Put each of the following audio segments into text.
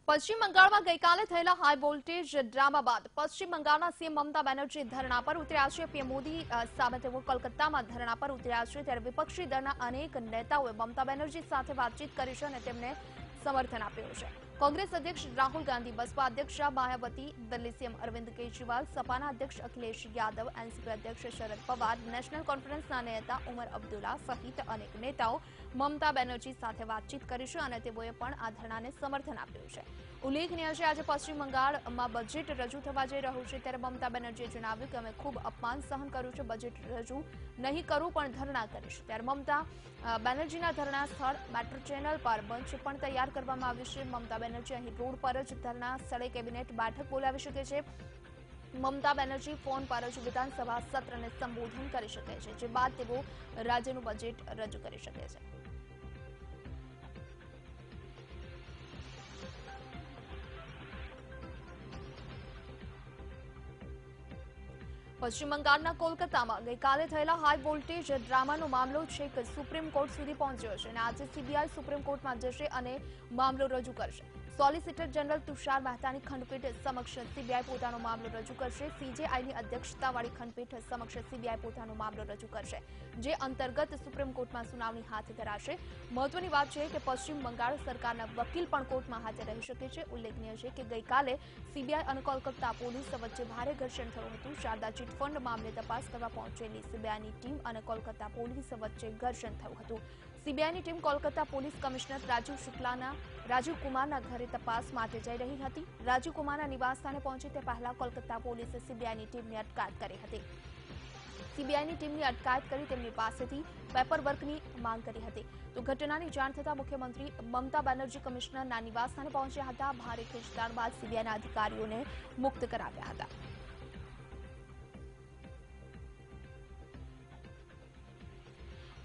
પશ્ચિમ બંગાળમાં ગઈકાલે થયેલા હાઈ વોલ્ટેજ ડ્રામા બાદ પશ્ચિમ બંગાળના સીએમ મમતા બેનર્જી ધરણા પર ઉતર્યા છે। પીએમ મોદી સામે તેઓ કોલકાતામાં ધરણા પર ઉતર્યા છે, ત્યારે વિપક્ષી દળના અનેક નેતાઓએ મમતા બેનર્જી સાથે વાતચીત કરી છે અને તેમને સમર્થન આપ્યું છે। कांग्रेस अध्यक्ष राहुल गांधी, बसपा अध्यक्ष मायावती, दिल्ली सीएम अरविंद केजरीवाल, सपाना अध्यक्ष अखिलेश यादव, एनसीपी अध्यक्ष शरद पवार, नेशनल कॉन्फ्रेंस नेता उमर अब्दुल्ला सहित अनेक नेताओं ममता बेनर्जी साथे बातचीत करी छे अने तेओए पण आ धरणाने समर्थन आप्युं छे। उल्लेखनीय छे, आज पश्चिम बंगाळमां बजेट रजू थवा जई रह्युं छे, त्यारे ममता बेनर्जीए जणाव्युं के अमे खूब अपमान सहन कर्युं छे, बजेट रजू नहीं करूं पण धरણા કરીશ। ત્યારે ममता બેનર્જીના ધરણા સ્થળ મેટ્રો ચેનલ પર મંચ પણ તૈયાર કરવામાં આવ્યું છે। મમતા બેનર્જી અહીં રોડ પર જ ધરણા સ્થળે કેબિનેટ બેઠક બોલાવી શકે છે। મમતા બેનર્જી ફોન પર જ વિધાનસભા સત્રને સંબોધન કરી શકે છે, જે બાદ તેઓ રાજ્યનું બજેટ રજૂ કરી શકે છે। પશ્ચિમ બંગાળના કોલકાતામાં ગઈકાલે થયેલા હાઈ વોલ્ટેજ ડ્રામાનો મામલો છેક સુપ્રીમ કોર્ટ સુધી પહોંચ્યો છે અને આજે સીબીઆઈ સુપ્રીમ કોર્ટમાં જશે અને મામલો રજૂ કરશે। સોલિસિટર જનરલ તુષાર મહેતાની ખંડપીઠ સમક્ષ સીબીઆઈ પોતાનો મામલો રજૂ કરશે। સીજેઆઈની અધ્યક્ષતાવાળી ખંડપીઠ સમક્ષ સીબીઆઈ પોતાનો મામલો રજૂ કરશે, જે અંતર્ગત સુપ્રીમ કોર્ટમાં સુનાવણી હાથ ધરાશે। મહત્વની વાત છે કે પશ્ચિમ બંગાળ સરકારના વકીલ પણ કોર્ટમાં હાજર રહી શકે છે। ઉલ્લેખનીય છે કે ગઈકાલે સીબીઆઈ અને કોલકાતા પોલીસ વચ્ચે ભારે ઘર્ષણ થયું હતું। શારદા ચીટફંડ મામલે તપાસ કરવા પહોંચેલી સીબીઆઈની ટીમ અને કોલકાતા પોલીસ વચ્ચે ઘર્ષણ થયું હતું। સીબીઆઈની team Kolkata police commissioner Rajiv કુમારના ઘરે તપાસ માટે જઈ રહી હતી। રાજીવ કુમારના નિવાસસ્થાને પહોંચી તે પહેલા કોલકાતા પોલીસે સીબીઆઈની ટીમની અટકાયત કરી હતી। સીબીઆઈની ટીમની અટકાયત કરી તેમની પાસેથી પેપરવર્કની માંગ કરી હતી। તો ઘટનાની જાણ થતાં મુખ્યમંત્રી મમતા બેનર્જી કમિશનરના નિવાસસ્થાને પહોંચ્યા હતા। ભારે ખેંચતાણ બાદ સીબીઆઈના અધિકારીઓને મુક્ત કરાવ્યા હતા।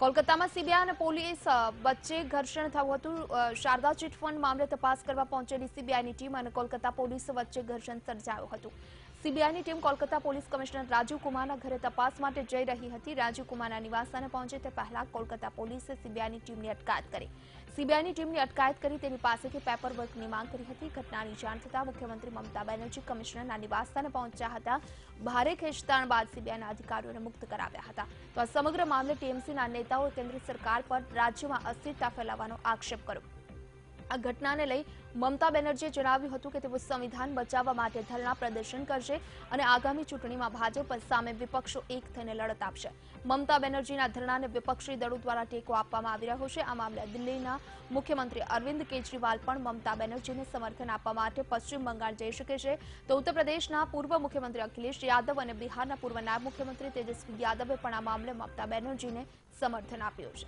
કોલકાતામાં સીબીઆઈ અને પોલીસ વચ્ચે ઘર્ષણ થયું હતું। શારદા ચીટફંડ મામલે તપાસ કરવા પહોંચેલી સીબીઆઈની ટીમ અને કોલકાતા પોલીસ વચ્ચે ઘર્ષણ સર્જાયું હતું। સીબીઆઈની team Kolkata police commissioner Rajiv કુમારના ઘરે તપાસ માટે જઈ રહી હતી। રાજીવ કુમારના નિવાસસ્થાને પહોંચે તે પહેલા કોલકાતા પોલીસે સીબીઆઈની ટીમની અટકાયત કરી। સીબીઆઈની ટીમની અટકાયત કરી તેની પાસેથી પેપરવર્કની માંગ કરી હતી। ઘટનાની જાણ થતાં મુખ્યમંત્રી મમતા બેનર્જી કમિશનરના નિવાસસ્થાને પહોંચ્યા હતા। ભારે ખેંચતાણ બાદ સીબીઆઈના અધિકારીઓને મુક્ત કરાવ્યા હતા। તો આ સમગ્ર મામલે ટીએમસીના નેતાઓએ કેન્દ્ર સરકાર પર રાજ્યમાં અસ્થિરતા ફેલાવવાનો આક્ષેપ કર્યો। આ ઘટનાને લઈ મમતા બેનર્જીએ જણાવ્યું હતું કે તેઓ સંવિધાન બચાવવા માટે ધરણા પ્રદર્શન કરશે અને આગામી ચૂંટણીમાં ભાજપ સામે વિપક્ષો એક થઈને લડત આપશે। મમતા બેનર્જીના ધરણાને વિપક્ષી દળો દ્વારા ટેકો આપવામાં આવી રહ્યો છે। આ મામલે દિલ્હીના મુખ્યમંત્રી અરવિંદ કેજરીવાલ પણ મમતા બેનર્જીને સમર્થન આપવા માટે પશ્ચિમ બંગાળ જઈ શકે છે। તો ઉત્તર પ્રદેશના પૂર્વ મુખ્યમંત્રી અખિલેશ યાદવ અને બિહારના પૂર્વ નાયબ મુખ્યમંત્રી તેજસ્વી યાદવે પણ આ મામલે મમતા બેનર્જીને સમર્થન આપ્યું છે।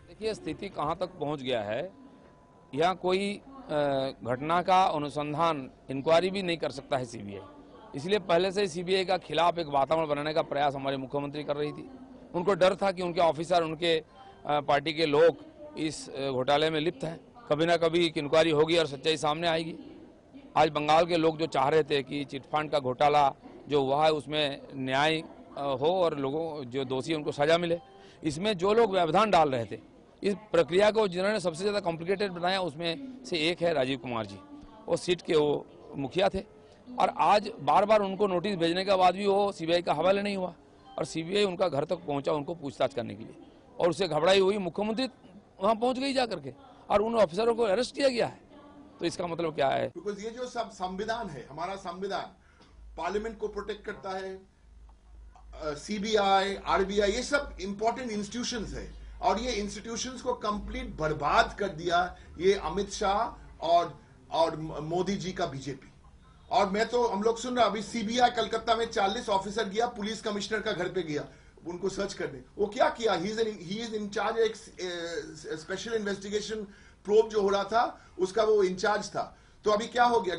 देखिए, स्थिति कहां तक पहुंच गया है, यहाँ कोई घटना का अनुसंधान इंक्वायरी भी नहीं कर सकता है सीबीआई। इसलिए पहले से सीबीआई का खिलाफ एक वातावरण बनाने का प्रयास हमारे मुख्यमंत्री कर रही थी। उनको डर था कि उनके ऑफिसर, उनके पार्टी के लोग इस घोटाले में लिप्त हैं, कभी ना कभी एक इंक्वायरी होगी और सच्चाई सामने आएगी। आज बंगाल के लोग जो चाह रहे थे कि चिटफंड का घोटाला जो हुआ है उसमें न्याय हो और लोगों जो दोषी उनको सजा मिले, इसमें जो लोग व्यवधान डाल रहे थे, इस प्रक्रिया को जिन्होंने सबसे ज़्यादा कॉम्प्लिकेटेड बनाया उसमें से एक है राजीव कुमार जी। वो सीट के वो मुखिया थे और आज बार बार उनको नोटिस भेजने के बाद भी वो सीबीआई का हवाले नहीं हुआ और सीबीआई उनका घर तक पहुंचा उनको पूछताछ करने के लिए, और उससे घबराई हुई मुख्यमंत्री वहां पहुंच गई जाकर के और उन ऑफिसरों को अरेस्ट किया गया है। तो इसका मतलब क्या है? बिकॉज ये जो सब संविधान है, हमारा संविधान पार्लियामेंट को प्रोटेक्ट करता है, सीबीआई, आरबीआई, ये सब इंपॉर्टेंट इंस्टीट्यूशंस है और ये इंस्टीट्यूशंस को कंप्लीट बर्बाद कर दिया ये अमित शाह और मोदी जी का बीजेपी। और मैं तो हम लोग सुन रहे अभी सीबीआई कलकत्ता में 40 ऑफिसर गया, पुलिस कमिश्नर का घर पे गया उनको सर्च करने। वो क्या किया? ही इज इन चार्ज, एक स्पेशल इन्वेस्टिगेशन प्रोब जो हो रहा था उसका वो इंचार्ज था। तो अभी क्या हो गया?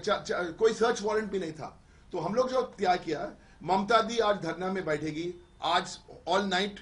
कोई सर्च वारंट भी नहीं था। तो हम लोग जो क्या किया, ममता दी आज धरना में बैठेगी, आज ऑल नाइट